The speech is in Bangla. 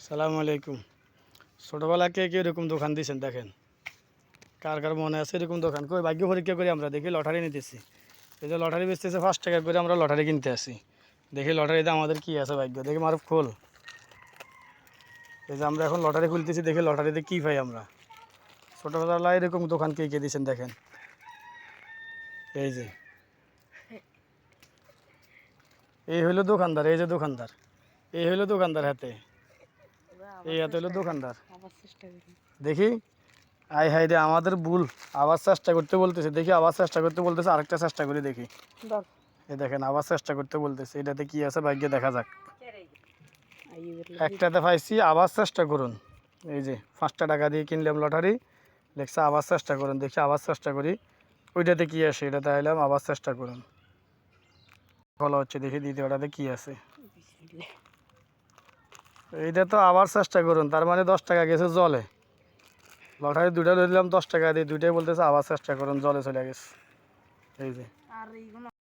সালামু আলাইকুম। ছোটোবেলা কে কে এরকম দোকান দিয়েছেন দেখেন, কার কার মনে আছে এরকম দোকান? কই ভাগ্য পরীক্ষা করে আমরা দেখি লটারি নিতেছি। এই যে লটারি বেচতেছে 5 টাকা করে, আমরা লটারি কিনতে আসি। দেখি লটারিতে আমাদের কি আছে ভাগ্য, দেখি মারুফ খোল। এই যে আমরা এখন লটারি খুলতেছি, দেখি লটারিতে কি পাই আমরা। ছোটোবেলায় এরকম দোকান কে কে দিয়েছেন দেখেন। এই যে এই হইলো দোকানদার, এই যে দোকানদার, এই হইলো দোকানদার হাতে, এই হাতে হইলো দোকানদার। দেখি আয় হাই রে, আমাদের ভুল। আবার চেষ্টা করতে বলতেছে, দেখি আবার চেষ্টা করতে বলতেছে, আরেকটা চেষ্টা করে দেখি। এই দেখেন আবার চেষ্টা করতে বলতেছে, এটাতে কি আছে ভাগ্যে দেখা যাক। একটাতে পাইছি, আবার চেষ্টা করুন। এই যে 5 টাকা দিয়ে কিনলাম লটারি, লেখছে আবার চেষ্টা করুন। দেখি আবার চেষ্টা করি, ওইটাতে কি আসে, এটাতে আইলাম, আবার চেষ্টা করুন। ভালো হচ্ছে, দেখি দ্বিতীয়টাতে কি আছে। এইটা তো আবার চেষ্টা করুন, তার মানে 10 টাকা গেছে জলে। লটারি দুইটা ধরলাম 10 টাকা দিয়ে, দুইটাই বলতেছে আবার চেষ্টা করুন, জলে চলে গেছে। এই যে